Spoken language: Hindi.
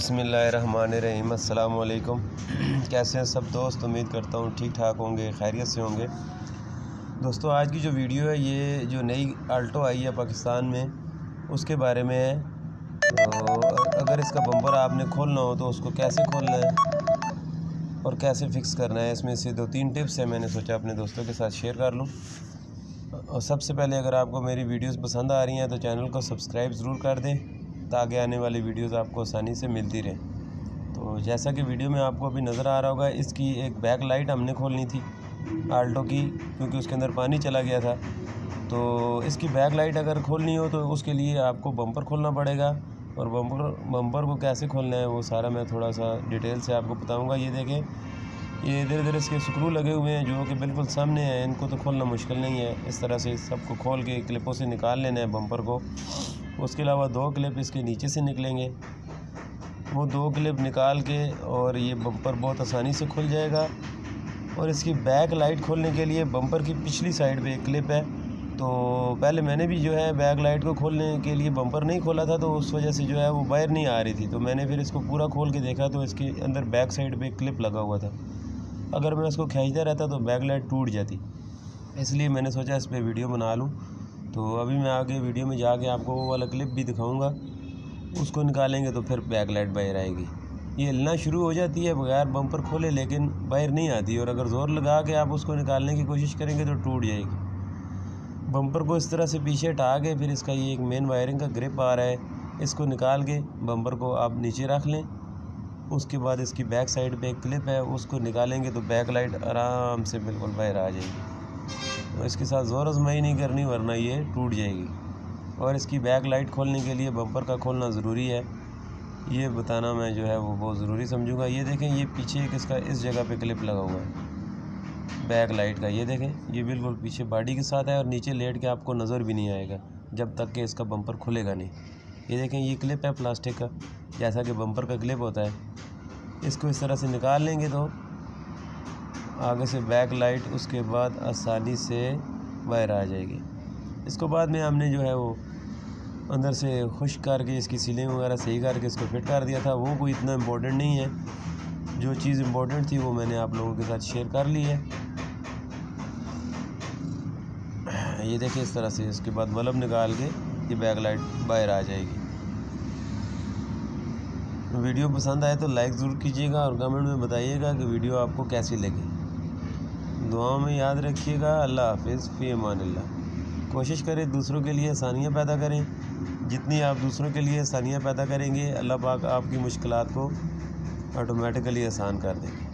बिस्मिल्लाहिर्रहमानिर्रहीम। अस्सलाम वालेकुम। कैसे हैं सब दोस्त? उम्मीद करता हूँ ठीक ठाक होंगे, खैरियत से होंगे। दोस्तों, आज की जो वीडियो है ये जो नई आल्टो आई है पाकिस्तान में उसके बारे में है। तो अगर इसका बम्पर आपने खोलना हो तो उसको कैसे खोलना है और कैसे फ़िक्स करना है, इसमें से 2-3 टिप्स हैं, मैंने सोचा अपने दोस्तों के साथ शेयर कर लूँ। और सबसे पहले अगर आपको मेरी वीडियोस पसंद आ रही हैं तो चैनल को सब्सक्राइब ज़रूर कर दें ताकि आने वाली वीडियोस आपको आसानी से मिलती रहे। तो जैसा कि वीडियो में आपको अभी नज़र आ रहा होगा, इसकी एक बैक लाइट हमने खोलनी थी आल्टो की, क्योंकि उसके अंदर पानी चला गया था। तो इसकी बैक लाइट अगर खोलनी हो तो उसके लिए आपको बम्पर खोलना पड़ेगा। और बम्पर को कैसे खोलना है वो सारा मैं थोड़ा सा डिटेल से आपको बताऊँगा। ये देखें, ये इधर इधर इसके स्क्रू लगे हुए हैं जो कि बिल्कुल सामने हैं, इनको तो खोलना मुश्किल नहीं है। इस तरह से सबको खोल के क्लिपों से निकाल लेना है बम्पर को। उसके अलावा 2 क्लिप इसके नीचे से निकलेंगे, वो 2 क्लिप निकाल के और ये बम्पर बहुत आसानी से खुल जाएगा। और इसकी बैक लाइट खोलने के लिए बम्पर की पिछली साइड पे एक क्लिप है। तो पहले मैंने भी जो है बैक लाइट को खोलने के लिए बम्पर नहीं खोला था, तो उस वजह से जो है वो वायर नहीं आ रही थी। तो मैंने फिर इसको पूरा खोल के देखा तो इसके अंदर बैक साइड पे एक क्लिप लगा हुआ था। अगर मैं उसको खींचता रहता तो बैक लाइट टूट जाती, इसलिए मैंने सोचा इस पर वीडियो बना लूँ। तो अभी मैं आगे वीडियो में जाके आपको वो वाला क्लिप भी दिखाऊंगा, उसको निकालेंगे तो फिर बैक लाइट बाहर आएगी। ये हिलना शुरू हो जाती है बगैर बम्पर खोले, लेकिन बाहर नहीं आती। और अगर ज़ोर लगा के आप उसको निकालने की कोशिश करेंगे तो टूट जाएगी। बम्पर को इस तरह से पीछे हटा के फिर इसका ये एक मेन वायरिंग का ग्रिप आ रहा है, इसको निकाल के बम्पर को आप नीचे रख लें। उसके बाद इसकी बैक साइड पे एक क्लिप है, उसको निकालेंगे तो बैक लाइट आराम से बिल्कुल बाहर आ जाएगी। तो इसके साथ ज़ोर आजमाई नहीं करनी वरना ये टूट जाएगी। और इसकी बैक लाइट खोलने के लिए बम्पर का खोलना ज़रूरी है, ये बताना मैं जो है वो बहुत ज़रूरी समझूंगा। ये देखें, ये पीछे एक इसका इस जगह पे क्लिप लगा हुआ है बैक लाइट का। ये देखें, ये बिल्कुल पीछे बॉडी के साथ है और नीचे लेट के आपको नज़र भी नहीं आएगा जब तक कि इसका बम्पर खुलेगा नहीं। ये देखें, ये क्लिप है प्लास्टिक का, जैसा कि बम्पर का क्लिप होता है। इसको इस तरह से निकाल लेंगे तो आगे से बैक लाइट उसके बाद आसानी से बाहर आ जाएगी। इसको बाद में हमने जो है वो अंदर से खुश्क करके इसकी सीलिंग वगैरह सही करके इसको फिट कर दिया था। वो कोई इतना इम्पोर्टेंट नहीं है, जो चीज़ इम्पोर्टेंट थी वो मैंने आप लोगों के साथ शेयर कर ली है। ये देखिए, इस तरह से इसके बाद बल्ब निकाल के ये बैक लाइट बाहर आ जाएगी। वीडियो पसंद आए तो लाइक ज़रूर कीजिएगा और कमेंट में बताइएगा कि वीडियो आपको कैसी लगी। दुआओं में याद रखिएगा। अल्लाह हाफिज़, फ़ी अमानिल्लाह। कोशिश करें दूसरों के लिए आसानियाँ पैदा करें। जितनी आप दूसरों के लिए आसानियाँ पैदा करेंगे, अल्लाह पाक आपकी मुश्किलात को ऑटोमेटिकली आसान कर देंगे।